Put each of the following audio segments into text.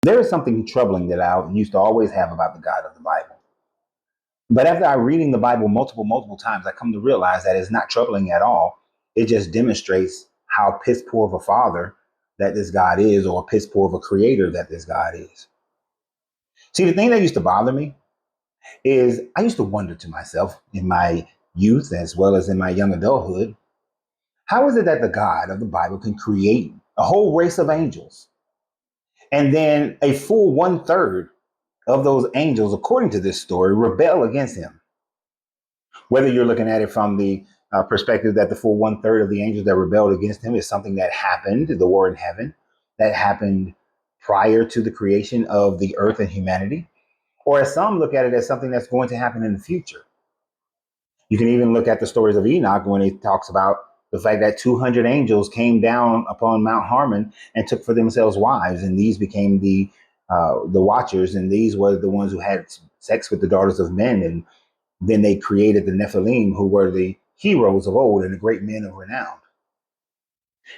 There is something troubling that I used to always have about the God of the Bible. But after I reading the Bible multiple times, I come to realize that it's not troubling at all. It just demonstrates how piss poor of a father that this God is, or piss poor of a creator that this God is. See, the thing that used to bother me is I used to wonder to myself in my youth as well as in my young adulthood, how is it that the God of the Bible can create a whole race of angels and then a full one third of those angels, according to this story, rebel against him? Whether you're looking at it from the perspective that the full one third of the angels that rebelled against him is something that happened, the war in heaven, that happened prior to the creation of the earth and humanity, or as some look at it as something that's going to happen in the future. You can even look at the stories of Enoch when he talks about the fact that 200 angels came down upon Mount Harmon and took for themselves wives, and these became the watchers, and these were the ones who had sex with the daughters of men, and then they created the Nephilim, who were the heroes of old and the great men of renown.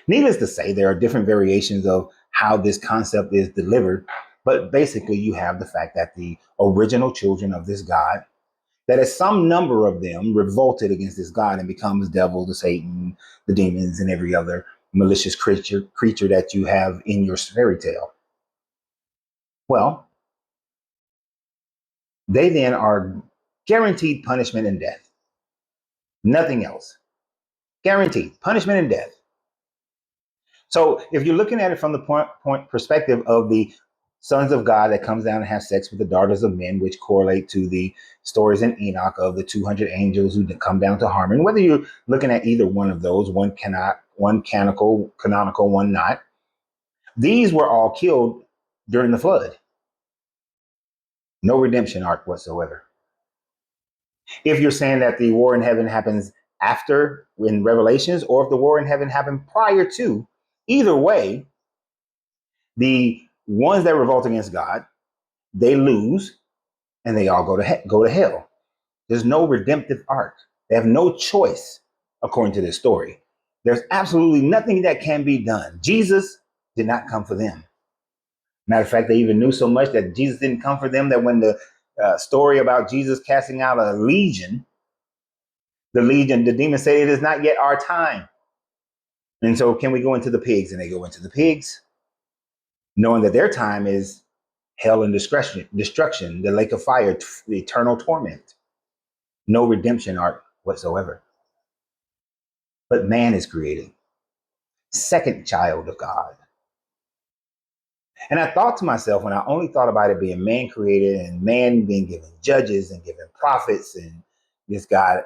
Needless to say, there are different variations of how this concept is delivered, but basically, you have the fact that the original children of this God, that as some number of them revolted against this God and becomes devil, the Satan, the demons, and every other malicious creature that you have in your fairy tale. Well, they then are guaranteed punishment and death. Nothing else. Guaranteed punishment and death. So if you're looking at it from the point perspective of the sons of God that comes down and have sex with the daughters of men, which correlate to the stories in Enoch of the 200 angels who come down to Harmon, whether you're looking at either one of those, one canonical, one not, these were all killed during the flood. No redemption arc whatsoever. If you're saying that the war in heaven happens after in Revelations, or if the war in heaven happened prior to, either way, the ones that revolt against God, they lose, and they all go to hell. There's no redemptive arc. They have no choice, according to this story. There's absolutely nothing that can be done. Jesus did not come for them. Matter of fact, they even knew so much that Jesus didn't come for them that when the story about Jesus casting out a legion, the demons say, "It is not yet our time." And so, can we go into the pigs? And they go into the pigs, knowing that their time is hell and destruction, the lake of fire, the eternal torment. No redemption arc whatsoever. But man is created, second child of God. And I thought to myself, when I only thought about it being man created and man being given judges and given prophets, and this God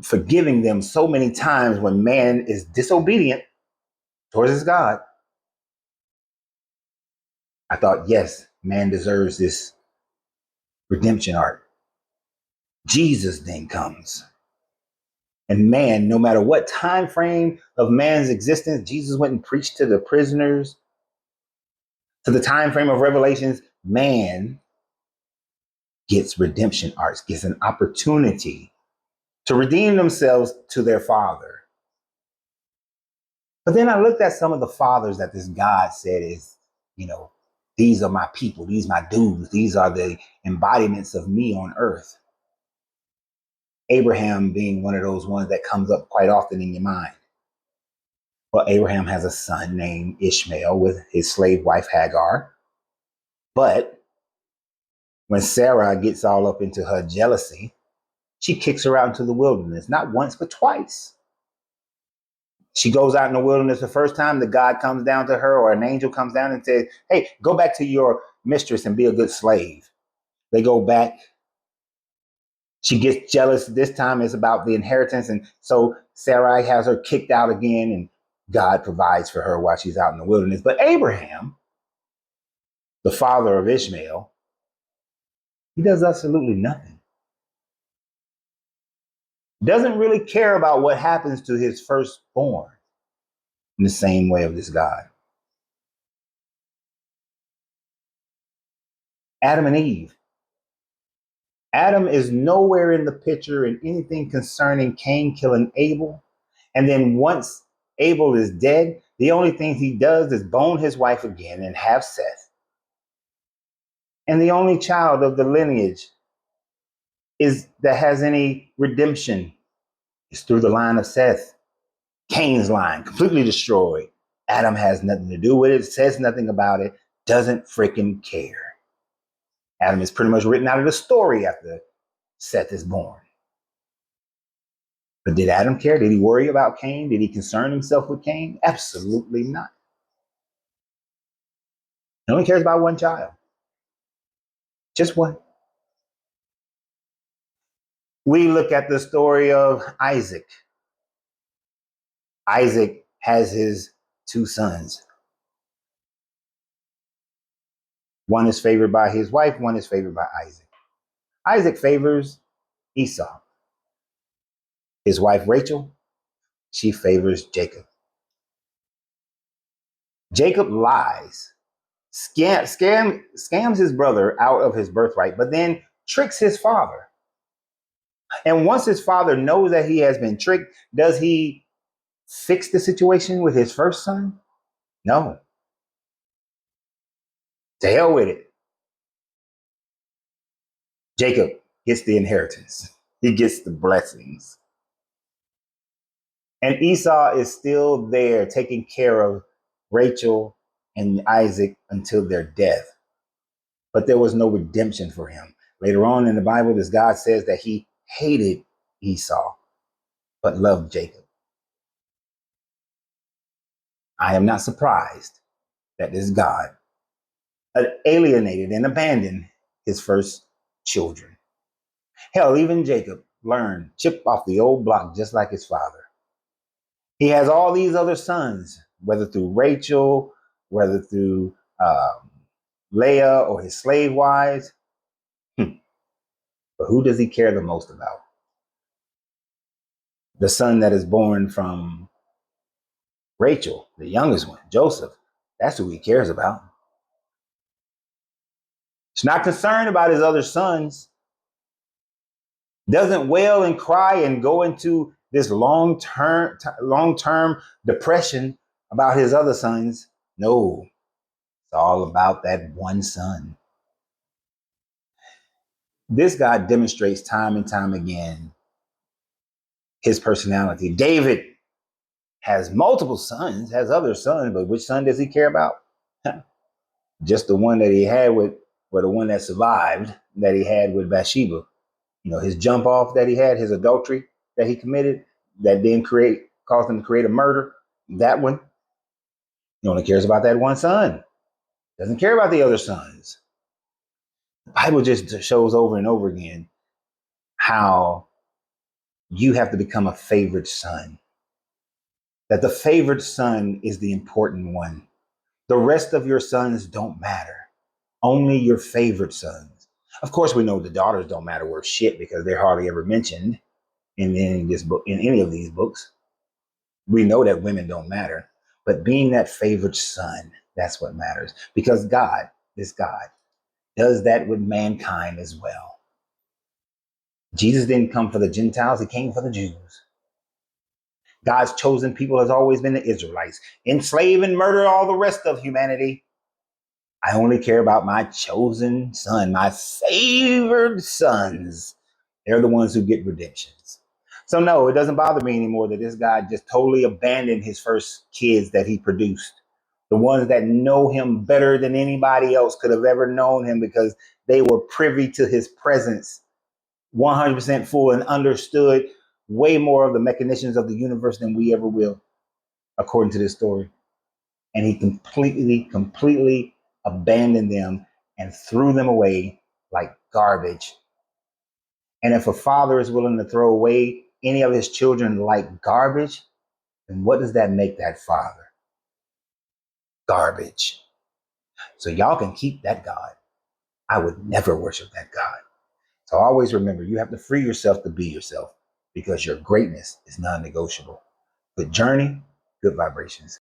forgiving them so many times when man is disobedient towards his God, I thought, yes, man deserves this redemption arc. Jesus then comes. And man, no matter what time frame of man's existence, Jesus went and preached to the prisoners. To the time frame of Revelations, man gets redemption arcs, gets an opportunity to redeem themselves to their father. But then I looked at some of the fathers that this God said is, these are my people, these are my dudes, these are the embodiments of me on earth. Abraham being one of those ones that comes up quite often in your mind. Well, Abraham has a son named Ishmael with his slave wife Hagar. But when Sarah gets all up into her jealousy, she kicks her out into the wilderness, not once, but twice. She goes out in the wilderness the first time, the God comes down to her, or an angel comes down and says, "Hey, go back to your mistress and be a good slave." They go back. She gets jealous. This time it's about the inheritance. And so Sarai has her kicked out again, and God provides for her while she's out in the wilderness. But Abraham, the father of Ishmael, he does absolutely nothing. Doesn't really care about what happens to his firstborn in the same way of this God. Adam and Eve. Adam is nowhere in the picture in anything concerning Cain killing Abel. And then once Abel is dead, The only things he does is bone his wife again and have Seth. And the only child of the lineage is that has any redemption is through the line of Seth. Cain's line, completely destroyed. Adam has nothing to do with it, says nothing about it, doesn't freaking care. Adam is pretty much written out of the story after Seth is born. But did Adam care? Did he worry about Cain? Did he concern himself with Cain? Absolutely not. He only cares about one child. Just one. We look at the story of Isaac. Isaac has his two sons. One is favored by his wife, one is favored by Isaac. Isaac favors Esau. His wife Rachel, she favors Jacob. Jacob lies, scams his brother out of his birthright, but then tricks his father. And once his father knows that he has been tricked, does he fix the situation with his first son? No. To hell with it. Jacob gets the inheritance. He gets the blessings. And Esau is still there taking care of Rachel and Isaac until their death. But there was no redemption for him. Later on in the Bible, this God says that he hated Esau, but loved Jacob. I am not surprised that this God alienated and abandoned his first children. Hell, even Jacob learned, chip off the old block just like his father. He has all these other sons, whether through Rachel, whether through Leah or his slave wives. But who does he care the most about? The son that is born from Rachel, the youngest one, Joseph. That's who he cares about. He's not concerned about his other sons. Doesn't wail and cry and go into this long-term depression about his other sons. No, it's all about that one son. This God demonstrates time and time again his personality. David has multiple sons, has other sons, but which son does he care about? Just the one that he had with, or the one that survived, that he had with Bathsheba. You know, his jump off that he had, his adultery that he committed, that then caused him to create a murder. That one, he only cares about that one son. Doesn't care about the other sons. The Bible just shows over and over again how you have to become a favored son. That the favored son is the important one. The rest of your sons don't matter. Only your favorite sons. Of course, we know the daughters don't matter worth shit because they're hardly ever mentioned in any of these books. We know that women don't matter, but being that favored son, that's what matters. Because God, this God, does that with mankind as well. Jesus didn't come for the Gentiles, he came for the Jews. God's chosen people has always been the Israelites. Enslave and murder all the rest of humanity. I only care about my chosen son, my favored sons. They're the ones who get redemptions. So no, it doesn't bother me anymore that this guy just totally abandoned his first kids that he produced. The ones that know him better than anybody else could have ever known him because they were privy to his presence 100% full and understood way more of the mechanisms of the universe than we ever will, according to this story. And he completely abandoned them and threw them away like garbage. And if a father is willing to throw away any of his children like garbage, then what does that make that father? Garbage. So y'all can keep that God. I would never worship that God. So always remember, you have to free yourself to be yourself because your greatness is non-negotiable. Good journey, good vibrations.